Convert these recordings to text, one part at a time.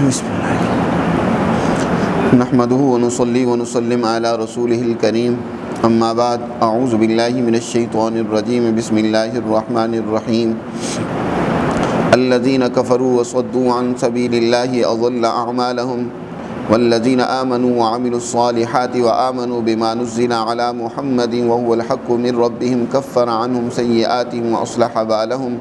بسم اللہ نحمده ونصلي ونسلم على رسوله الكريم اما بعد اعوذ باللہ من الشیطان الرجیم بسم اللہ الرحمن الرحیم الذين كفروا وصدوا عن سبيل الله اضل اعمالهم والذين آمنوا وعملوا الصالحات وآمنوا بما نزل على محمد وهو الحق من ربهم كفر عنهم سيئاتهم وأصلح بالهم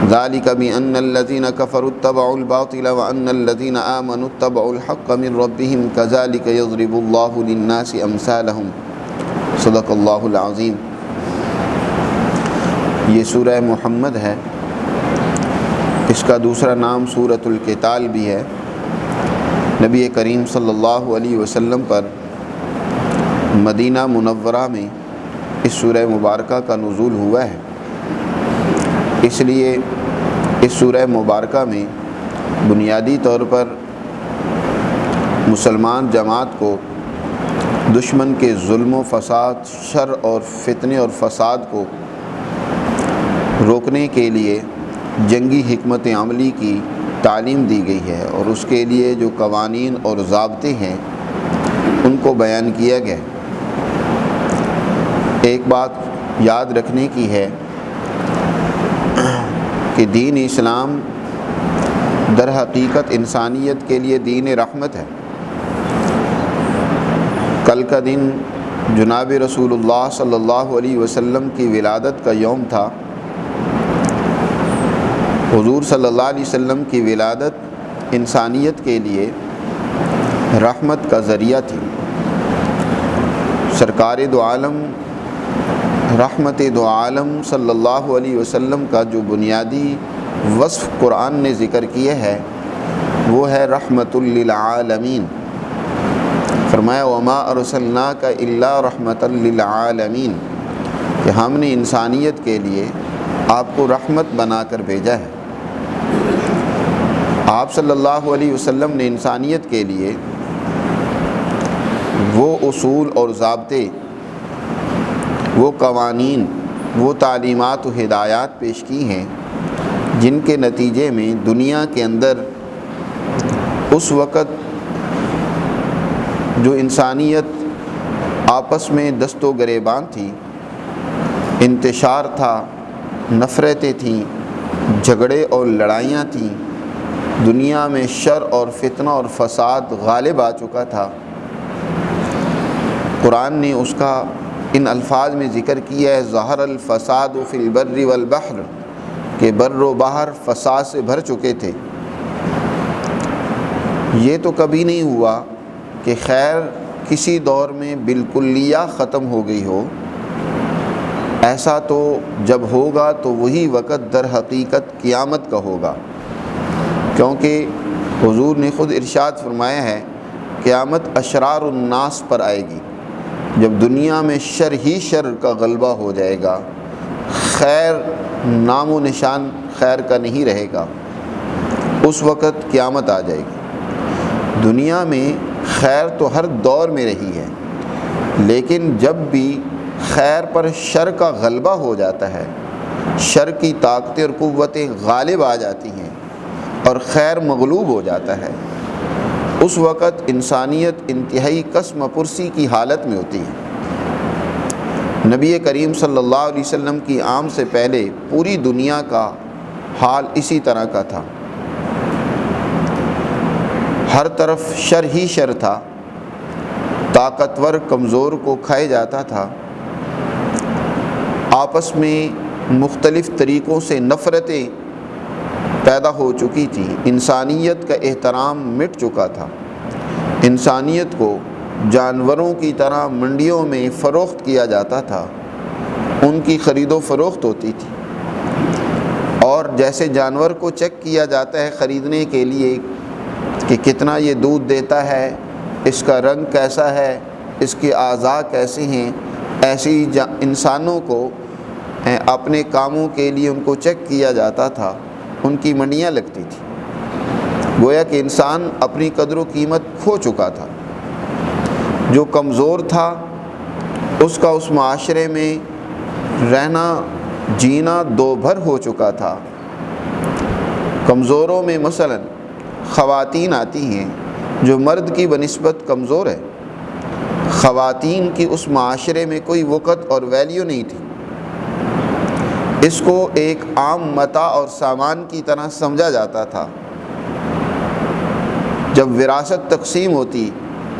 ذلك بأن الذين كفروا اتبعوا الباطل وأن الذين آمنوا اتبعوا الحق من ربهم كذلك يضرب الله للناس أمثالهم صدق اللہ العظیم۔ یہ سورہ محمد ہے، اس کا دوسرا نام سورۃ القتال بھی ہے۔ نبی کریم صلی اللہ علیہ وسلم پر مدینہ منورہ میں اس سورہ مبارکہ کا نزول ہوا ہے، اس لیے اس سورہ مبارکہ میں بنیادی طور پر مسلمان جماعت کو دشمن کے ظلم و فساد، شر اور فتنے اور فساد کو روکنے کے لیے جنگی حکمت عملی کی تعلیم دی گئی ہے، اور اس کے لیے جو قوانین اور ضابطے ہیں ان کو بیان کیا گیا۔ ایک بات یاد رکھنے کی ہے کہ دین اسلام در حقیقت انسانیت کے لیے دین رحمت ہے۔ کل کا دن جناب رسول اللہ صلی اللہ علیہ وسلم کی ولادت کا یوم تھا۔ حضور صلی اللہ علیہ وسلم کی ولادت انسانیت کے لیے رحمت کا ذریعہ تھی۔ سرکار دو عالم رحمت دو عالم صلی اللہ علیہ وسلم کا جو بنیادی وصف قرآن نے ذکر کیا ہے وہ ہے رحمت للعالمین۔ فرمایا وما ارسلناک الا رحمت للعالمین، کہ ہم نے انسانیت کے لیے آپ کو رحمت بنا کر بھیجا ہے۔ آپ صلی اللہ علیہ وسلم نے انسانیت کے لیے وہ اصول اور ضابطے، وہ قوانین، وہ تعلیمات و ہدایات پیش کی ہیں جن کے نتیجے میں دنیا کے اندر اس وقت جو انسانیت آپس میں دست و گریباں تھی، انتشار تھا، نفرتیں تھیں، جھگڑے اور لڑائیاں تھیں، دنیا میں شر اور فتنہ اور فساد غالب آ چکا تھا۔ قرآن نے اس کا ان الفاظ میں ذکر کیا ہے ظہر الفساد فی البر والبحر، کہ بر و بحر فساد سے بھر چکے تھے۔ یہ تو کبھی نہیں ہوا کہ خیر کسی دور میں بالکلیہ ختم ہو گئی ہو، ایسا تو جب ہوگا تو وہی وقت در حقیقت قیامت کا ہوگا، کیونکہ حضور نے خود ارشاد فرمایا ہے قیامت اشرار الناس پر آئے گی، جب دنیا میں شر ہی شر کا غلبہ ہو جائے گا، خیر نام و نشان خیر کا نہیں رہے گا، اس وقت قیامت آ جائے گی۔ دنیا میں خیر تو ہر دور میں رہی ہے، لیکن جب بھی خیر پر شر کا غلبہ ہو جاتا ہے، شر کی طاقتیں اور قوتیں غالب آ جاتی ہیں اور خیر مغلوب ہو جاتا ہے، اس وقت انسانیت انتہائی قسم پرسی کی حالت میں ہوتی ہے۔ نبی کریم صلی اللہ علیہ وسلم کی آمد سے پہلے پوری دنیا کا حال اسی طرح کا تھا، ہر طرف شر ہی شر تھا، طاقتور کمزور کو کھائے جاتا تھا، آپس میں مختلف طریقوں سے نفرتیں پیدا ہو چکی تھی، انسانیت کا احترام مٹ چکا تھا، انسانیت کو جانوروں کی طرح منڈیوں میں فروخت کیا جاتا تھا، ان کی خرید و فروخت ہوتی تھی، اور جیسے جانور کو چیک کیا جاتا ہے خریدنے کے لیے کہ کتنا یہ دودھ دیتا ہے، اس کا رنگ کیسا ہے، اس کے اعضاء کیسے ہیں، ایسے ہی انسانوں کو اپنے کاموں کے لیے ان کو چیک کیا جاتا تھا، ان کی منڈیاں لگتی تھیں۔ گویا کہ انسان اپنی قدر و قیمت کھو چکا تھا، جو کمزور تھا اس کا اس معاشرے میں رہنا جینا دو بھر ہو چکا تھا۔ کمزوروں میں مثلا خواتین آتی ہیں جو مرد کی بنسبت کمزور ہے، خواتین کی اس معاشرے میں کوئی وقت اور ویلیو نہیں تھی، اس کو ایک عام متاع اور سامان کی طرح سمجھا جاتا تھا۔ جب وراثت تقسیم ہوتی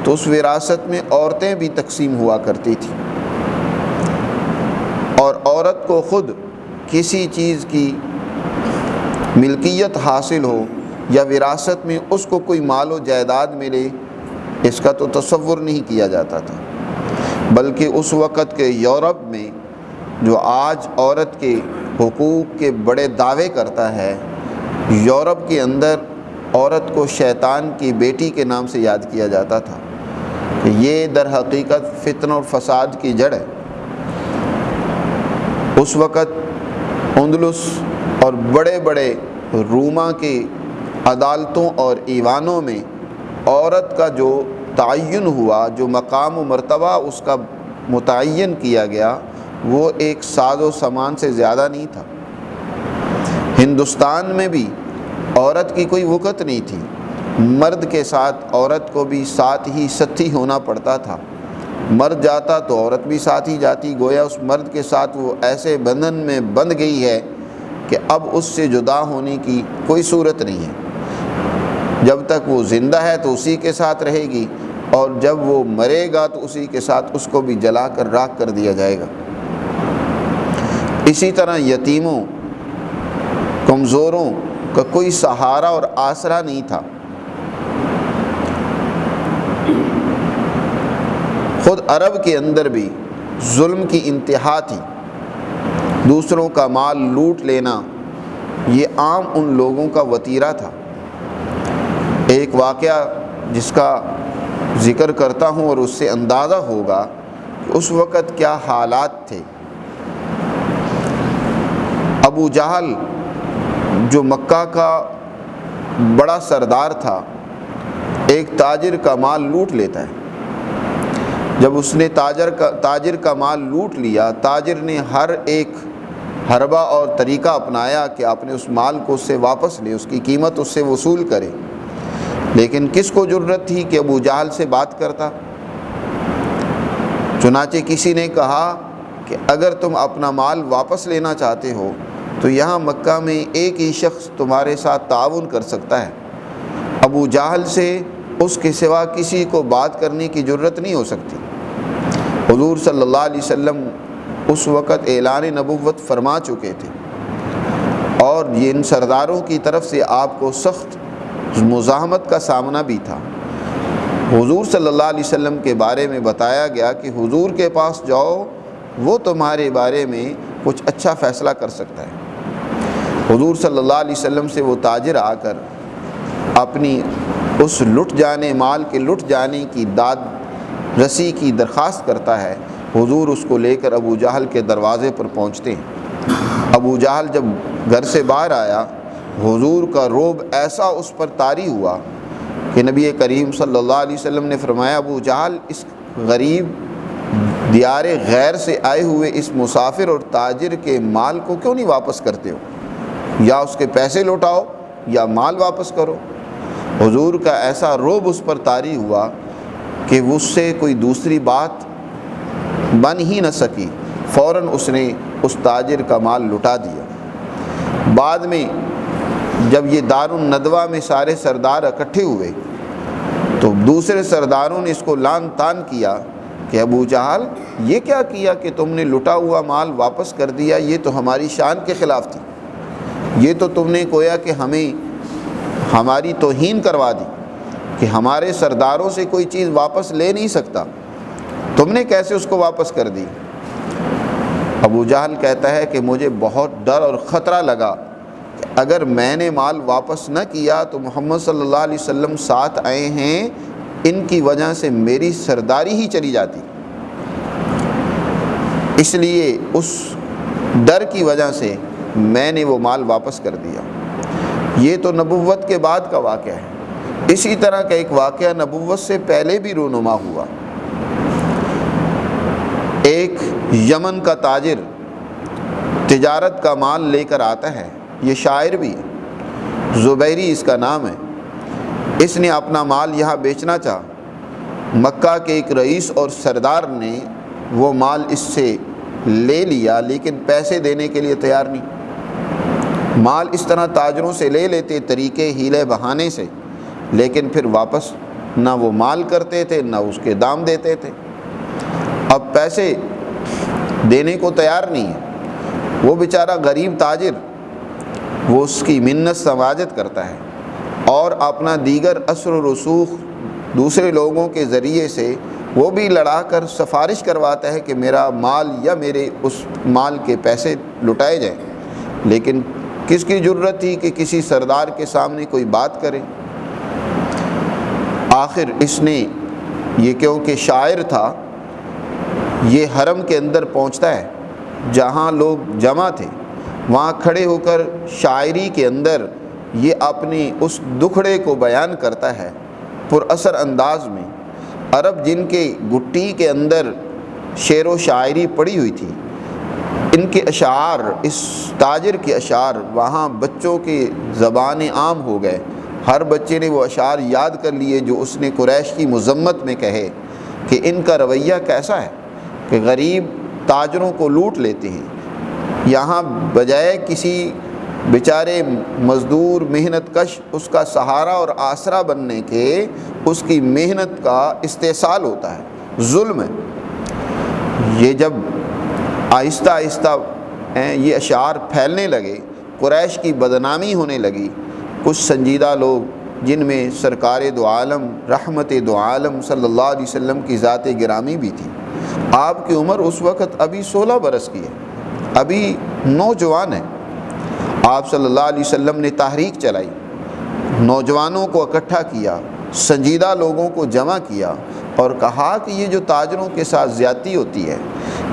تو اس وراثت میں عورتیں بھی تقسیم ہوا کرتی تھیں، اور عورت کو خود کسی چیز کی ملکیت حاصل ہو یا وراثت میں اس کو کوئی مال و جائیداد ملے، اس کا تو تصور نہیں کیا جاتا تھا۔ بلکہ اس وقت کے یورپ میں جو آج عورت کے حقوق کے بڑے دعوے کرتا ہے، یورپ کے اندر عورت کو شیطان کی بیٹی کے نام سے یاد کیا جاتا تھا۔ یہ در حقیقت فتنہ اور فساد کی جڑ ہے۔ اس وقت اندلس اور بڑے بڑے روما کی عدالتوں اور ایوانوں میں عورت کا جو تعین ہوا، جو مقام و مرتبہ اس کا متعین کیا گیا، وہ ایک ساز و سامان سے زیادہ نہیں تھا۔ ہندوستان میں بھی عورت کی کوئی وقت نہیں تھی، مرد کے ساتھ عورت کو بھی ساتھ ہی ساتھی ہونا پڑتا تھا۔ مرد جاتا تو عورت بھی ساتھ ہی جاتی، گویا اس مرد کے ساتھ وہ ایسے بندھن میں بندھ گئی ہے کہ اب اس سے جدا ہونے کی کوئی صورت نہیں ہے۔ جب تک وہ زندہ ہے تو اسی کے ساتھ رہے گی، اور جب وہ مرے گا تو اسی کے ساتھ اس کو بھی جلا کر راکھ کر دیا جائے گا۔ اسی طرح یتیموں، کمزوروں کا کوئی سہارا اور آسرا نہیں تھا۔ خود عرب کے اندر بھی ظلم کی انتہا تھی، دوسروں کا مال لوٹ لینا یہ عام ان لوگوں کا وتیرہ تھا۔ ایک واقعہ جس کا ذکر کرتا ہوں اور اس سے اندازہ ہوگا کہ اس وقت کیا حالات تھے۔ ابو جہل جو مکہ کا بڑا سردار تھا، ایک تاجر کا مال لوٹ لیتا ہے۔ جب اس نے تاجر کا مال لوٹ لیا، تاجر نے ہر ایک حربہ اور طریقہ اپنایا کہ آپ نے اس مال کو اس سے واپس لے، اس کی قیمت اس سے وصول کرے، لیکن کس کو جرت تھی کہ ابو جہل سے بات کرتا؟ چنانچہ کسی نے کہا کہ اگر تم اپنا مال واپس لینا چاہتے ہو تو یہاں مکہ میں ایک ہی شخص تمہارے ساتھ تعاون کر سکتا ہے، ابو جہل سے اس کے سوا کسی کو بات کرنے کی جرت نہیں ہو سکتی۔ حضور صلی اللہ علیہ وسلم اس وقت اعلان نبوت فرما چکے تھے، اور ان سرداروں کی طرف سے آپ کو سخت مزاحمت کا سامنا بھی تھا۔ حضور صلی اللہ علیہ وسلم کے بارے میں بتایا گیا کہ حضور کے پاس جاؤ، وہ تمہارے بارے میں کچھ اچھا فیصلہ کر سکتا ہے۔ حضور صلی اللہ علیہ وسلم سے وہ تاجر آ کر اپنی اس مال کے لٹ جانے کی داد رسی کی درخواست کرتا ہے۔ حضور اس کو لے کر ابو جہل کے دروازے پر پہنچتے ہیں۔ ابو جہل جب گھر سے باہر آیا، حضور کا رعب ایسا اس پر طاری ہوا کہ نبی کریم صلی اللہ علیہ وسلم نے فرمایا، ابو جہل، اس غریب دیار غیر سے آئے ہوئے اس مسافر اور تاجر کے مال کو کیوں نہیں واپس کرتے ہو؟ یا اس کے پیسے لوٹاؤ یا مال واپس کرو۔ حضور کا ایسا رعب اس پر طاری ہوا کہ اس سے کوئی دوسری بات بن ہی نہ سکی، فوراً اس نے اس تاجر کا مال لٹا دیا۔ بعد میں جب یہ دار الندوہ میں سارے سردار اکٹھے ہوئے تو دوسرے سرداروں نے اس کو لعن طعن کیا کہ ابو جہل، یہ کیا کیا کہ تم نے لٹا ہوا مال واپس کر دیا؟ یہ تو ہماری شان کے خلاف تھی، یہ تو تم نے گویا کہ ہمیں ہماری توہین کروا دی کہ ہمارے سرداروں سے کوئی چیز واپس لے نہیں سکتا، تم نے کیسے اس کو واپس کر دی؟ ابو جہل کہتا ہے کہ مجھے بہت ڈر اور خطرہ لگا کہ اگر میں نے مال واپس نہ کیا تو محمد صلی اللہ علیہ وسلم ساتھ آئے ہیں، ان کی وجہ سے میری سرداری ہی چلی جاتی۔ اس لیے اس ڈر کی وجہ سے میں نے وہ مال واپس کر دیا۔ یہ تو نبوت کے بعد کا واقعہ ہے۔ اسی طرح کا ایک واقعہ نبوت سے پہلے بھی رونما ہوا۔ ایک یمن کا تاجر تجارت کا مال لے کر آتا ہے، یہ شاعر بھی ہے، زبیری اس کا نام ہے۔ اس نے اپنا مال یہاں بیچنا چاہا، مکہ کے ایک رئیس اور سردار نے وہ مال اس سے لے لیا، لیکن پیسے دینے کے لیے تیار نہیں۔ مال اس طرح تاجروں سے لے لیتے طریقے ہیلے بہانے سے، لیکن پھر واپس نہ وہ مال کرتے تھے نہ اس کے دام دیتے تھے۔ اب پیسے دینے کو تیار نہیں ہے، وہ بیچارہ غریب تاجر، وہ اس کی منت سماجت کرتا ہے اور اپنا دیگر اثر و رسوخ دوسرے لوگوں کے ذریعے سے وہ بھی لڑا کر سفارش کرواتا ہے کہ میرا مال یا میرے اس مال کے پیسے لٹائے جائیں، لیکن کس کی جرت تھی کہ کسی سردار کے سامنے کوئی بات کرے۔ آخر اس نے یہ، کیونکہ شاعر تھا، یہ حرم کے اندر پہنچتا ہے جہاں لوگ جمع تھے، وہاں کھڑے ہو کر شاعری کے اندر یہ اپنی اس دکھڑے کو بیان کرتا ہے پر اثر انداز میں۔ عرب جن کے گٹی کے اندر شعر و شاعری پڑی ہوئی تھی، ان کے اشعار، اس تاجر کے اشعار وہاں بچوں کی زبان عام ہو گئے۔ ہر بچے نے وہ اشعار یاد کر لیے جو اس نے قریش کی مذمت میں کہے کہ ان کا رویہ کیسا ہے کہ غریب تاجروں کو لوٹ لیتے ہیں، یہاں بجائے کسی بیچارے مزدور محنت کش اس کا سہارا اور آسرا بننے کے، اس کی محنت کا استحصال ہوتا ہے، ظلم ہے۔ یہ جب آہستہ آہستہ یہ اشعار پھیلنے لگے، قریش کی بدنامی ہونے لگی، کچھ سنجیدہ لوگ جن میں سرکار دو عالم رحمت دو عالم صلی اللہ علیہ وسلم کی ذات گرامی بھی تھی۔ آپ کی عمر اس وقت ابھی 16 برس کی ہے، ابھی نوجوان ہے۔ آپ صلی اللہ علیہ وسلم نے تحریک چلائی، نوجوانوں کو اکٹھا کیا، سنجیدہ لوگوں کو جمع کیا اور کہا کہ یہ جو تاجروں کے ساتھ زیادتی ہوتی ہے،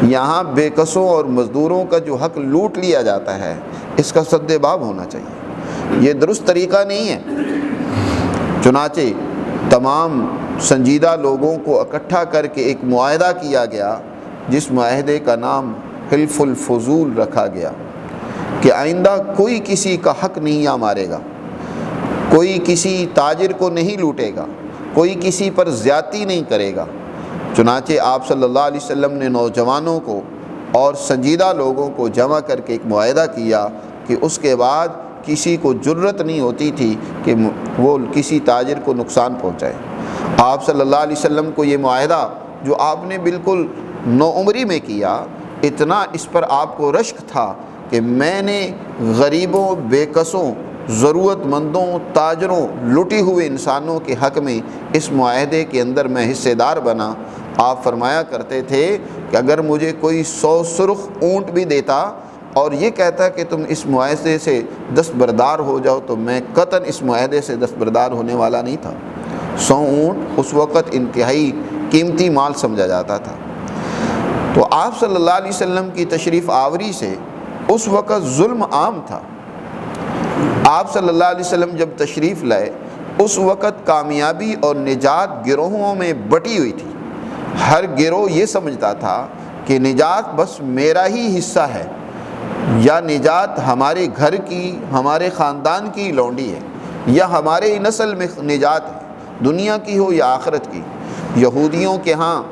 یہاں بے کسوں اور مزدوروں کا جو حق لوٹ لیا جاتا ہے، اس کا سد باب ہونا چاہیے، یہ درست طریقہ نہیں ہے۔ چنانچہ تمام سنجیدہ لوگوں کو اکٹھا کر کے ایک معاہدہ کیا گیا، جس معاہدے کا نام حلف الفضول رکھا گیا کہ آئندہ کوئی کسی کا حق نہیں مارے گا، کوئی کسی تاجر کو نہیں لوٹے گا، کوئی کسی پر زیادتی نہیں کرے گا۔ چنانچہ آپ صلی اللہ علیہ وسلم نے نوجوانوں کو اور سنجیدہ لوگوں کو جمع کر کے ایک معاہدہ کیا کہ اس کے بعد کسی کو جرت نہیں ہوتی تھی کہ وہ کسی تاجر کو نقصان پہنچائے۔ آپ صلی اللہ علیہ وسلم کو یہ معاہدہ جو آپ نے بالکل نوعمری میں کیا، اتنا اس پر آپ کو رشک تھا کہ میں نے غریبوں، بے کسوں، ضرورت مندوں، تاجروں، لٹی ہوئے انسانوں کے حق میں اس معاہدے کے اندر میں حصے دار بنا۔ آپ فرمایا کرتے تھے کہ اگر مجھے کوئی 100 سرخ اونٹ بھی دیتا اور یہ کہتا کہ تم اس معاہدے سے دستبردار ہو جاؤ، تو میں قطعاً اس معاہدے سے دستبردار ہونے والا نہیں تھا۔ 100 اونٹ اس وقت انتہائی قیمتی مال سمجھا جاتا تھا۔ تو آپ صلی اللہ علیہ وسلم کی تشریف آوری سے اس وقت ظلم عام تھا۔ آپ صلی اللہ علیہ وسلم جب تشریف لائے، اس وقت کامیابی اور نجات گروہوں میں بٹی ہوئی تھی۔ ہر گروہ یہ سمجھتا تھا کہ نجات بس میرا ہی حصہ ہے، یا نجات ہمارے گھر کی، ہمارے خاندان کی لونڈی ہے، یا ہمارے نسل میں نجات ہے، دنیا کی ہو یا آخرت کی۔ یہودیوں کے ہاں